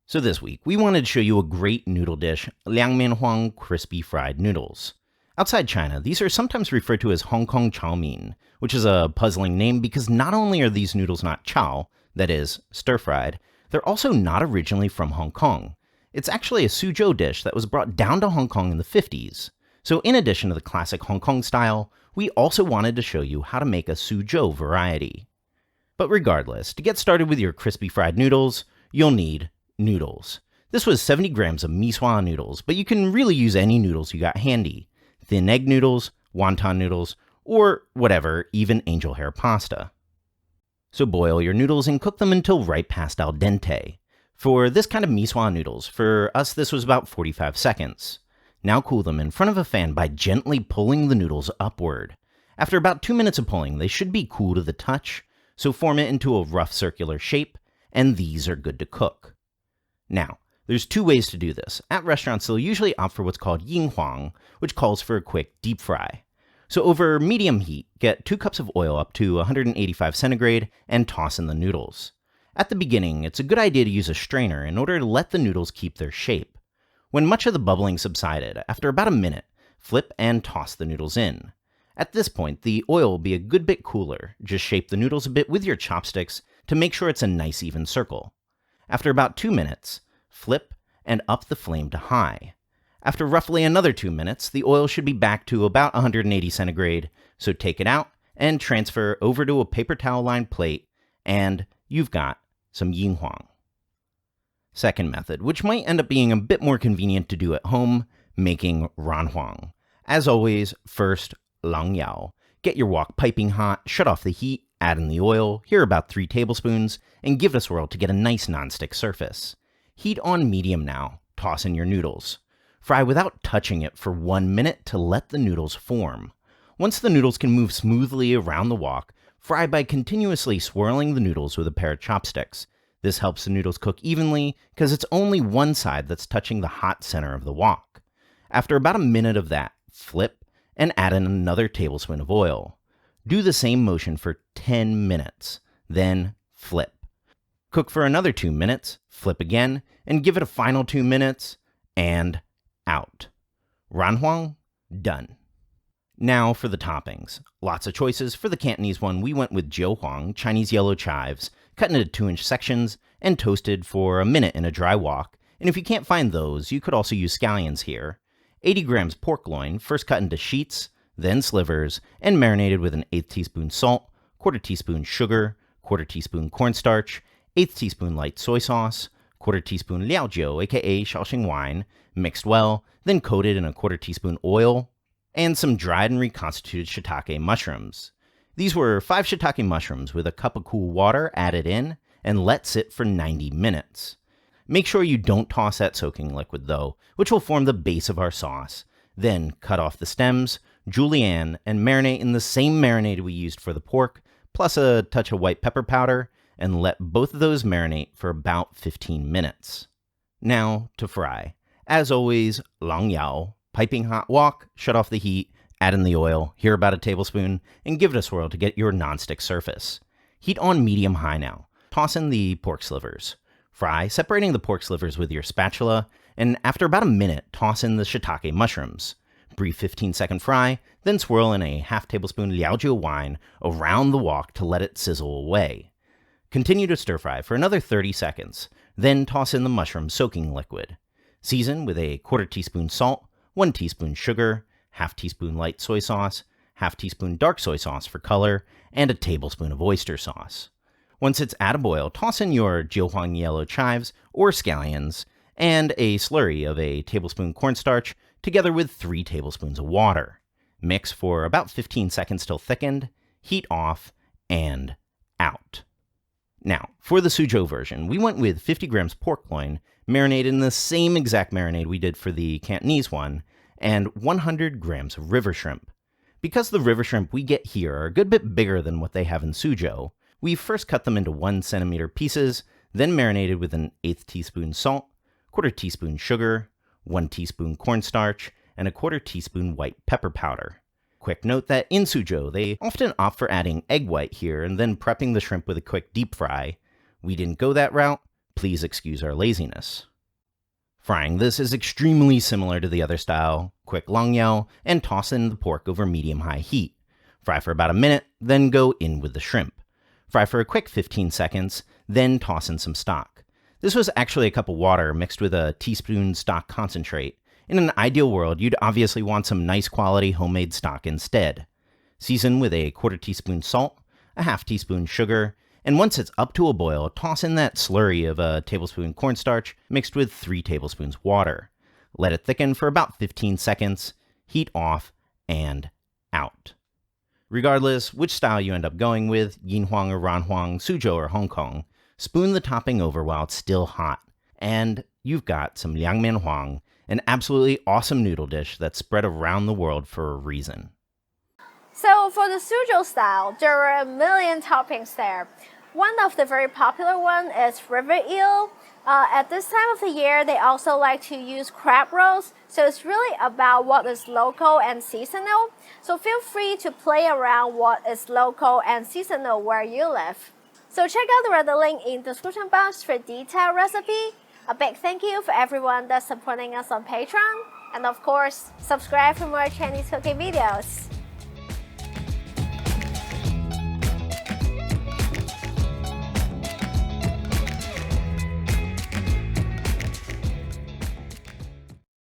So this week, we wanted to show you a great noodle dish, Liangmianhuang crispy fried noodles. Outside China, these are sometimes referred to as Hong Kong Chow Mein, which is a puzzling name because not only are these noodles not chow, that is, stir-fried, they're also not originally from Hong Kong. It's actually a Suzhou dish that was brought down to Hong Kong in the 50s. So in addition to the classic Hong Kong style, we also wanted to show you how to make a Suzhou variety. But regardless, to get started with your crispy fried noodles, you'll need noodles. This was 70 grams of miswa noodles, but you can really use any noodles you got handy. Thin egg noodles, wonton noodles, or whatever, even angel hair pasta. So boil your noodles and cook them until right past al dente. For this kind of miswa noodles, for us this was about 45 seconds. Now cool them in front of a fan by gently pulling the noodles upward. After about 2 minutes of pulling, they should be cool to the touch, so form it into a rough circular shape, and these are good to cook. Now, there's two ways to do this. At restaurants, they'll usually opt for what's called yinghuang, which calls for a quick deep fry. So over medium heat, get 2 cups of oil up to 185 centigrade and toss in the noodles. At the beginning, it's a good idea to use a strainer in order to let the noodles keep their shape. When much of the bubbling subsided, after about a minute, flip and toss the noodles in. At this point, the oil will be a good bit cooler. Just shape the noodles a bit with your chopsticks to make sure it's a nice even circle. After about 2 minutes, flip and up the flame to high. After roughly another 2 minutes, the oil should be back to about 180 centigrade, so take it out and transfer over to a paper towel lined plate, and you've got some yinghuang. Second method, which might end up being a bit more convenient to do at home, making ranhuang. As always, first, lang yao. Get your wok piping hot, shut off the heat, add in the oil, here about 3 tablespoons, and give it a swirl to get a nice nonstick surface. Heat on medium now, toss in your noodles. Fry without touching it for 1 minute to let the noodles form. Once the noodles can move smoothly around the wok, fry by continuously swirling the noodles with a pair of chopsticks. This helps the noodles cook evenly because it's only one side that's touching the hot center of the wok. After about a minute of that, flip and add in another tablespoon of oil. Do the same motion for 10 minutes, then flip. Cook for another 2 minutes, flip again, and give it a final 2 minutes, and out. Ranhuang, done. Now for the toppings. Lots of choices. For the Cantonese one, we went with jiuhuang, Chinese yellow chives, cut into 2-inch sections, and toasted for a minute in a dry wok. And if you can't find those, you could also use scallions here. 80 grams pork loin, first cut into sheets, then slivers, and marinated with an 1/8 teaspoon salt, 1/4 teaspoon sugar, 1/4 teaspoon cornstarch, 1/8 teaspoon light soy sauce, 1/4 teaspoon liaojiu, a.k.a. Shaoxing wine, mixed well, then coated in a 1/4 teaspoon oil, and some dried and reconstituted shiitake mushrooms. These were 5 shiitake mushrooms with a cup of cool water added in, and let sit for 90 minutes. Make sure you don't toss that soaking liquid though, which will form the base of our sauce. Then cut off the stems, julienne, and marinate in the same marinade we used for the pork, plus a touch of white pepper powder, and let both of those marinate for about 15 minutes. Now to fry. As always, lang yao, piping hot wok, shut off the heat, add in the oil, here about a tablespoon, and give it a swirl to get your nonstick surface. Heat on medium-high now. Toss in the pork slivers. Fry, separating the pork slivers with your spatula, and after about a minute, toss in the shiitake mushrooms. Brief 15-second fry, then swirl in a 1/2 tablespoon liaojiu wine around the wok to let it sizzle away. Continue to stir fry for another 30 seconds, then toss in the mushroom soaking liquid. Season with a 1/4 teaspoon salt, 1 teaspoon sugar, 1/2 teaspoon light soy sauce, 1/2 teaspoon dark soy sauce for color, and a tablespoon of oyster sauce. Once it's at a boil, toss in your jiuhuang yellow chives or scallions and a slurry of a tablespoon cornstarch together with 3 tablespoons of water. Mix for about 15 seconds till thickened, heat off, and out. Now, for the Suzhou version, we went with 50 grams pork loin, marinated in the same exact marinade we did for the Cantonese one, and 100 grams of river shrimp. Because the river shrimp we get here are a good bit bigger than what they have in Suzhou, we first cut them into 1 centimeter pieces, then marinated with an 1/8 teaspoon salt, 1/4 teaspoon sugar, 1 teaspoon cornstarch, and a 1/4 teaspoon white pepper powder. Quick note that in Suzhou, they often opt for adding egg white here and then prepping the shrimp with a quick deep fry. We didn't go that route. Please excuse our laziness. Frying this is extremely similar to the other style. Quick long yao and toss in the pork over medium-high heat. Fry for about a minute, then go in with the shrimp. Fry for a quick 15 seconds, then toss in some stock. This was actually a cup of water mixed with a teaspoon stock concentrate. In an ideal world, you'd obviously want some nice quality homemade stock instead. Season with a quarter teaspoon salt, a half teaspoon sugar, and once it's up to a boil, toss in that slurry of a tablespoon cornstarch mixed with 3 tablespoons water. Let it thicken for about 15 seconds, heat off, and out. Regardless which style you end up going with, Yinhuang or Ranhuang, Suzhou or Hong Kong, spoon the topping over while it's still hot. And you've got some Liangmianhuang, an absolutely awesome noodle dish that's spread around the world for a reason. So for the Suzhou style, there are a million toppings there. One of the very popular ones is river eel. At this time of the year, they also like to use crab rolls. So it's really about what is local and seasonal. So feel free to play around what is local and seasonal where you live. So check out the other link in the description box for detailed recipe. A big thank you for everyone that's supporting us on Patreon. And of course, subscribe for more Chinese cooking videos.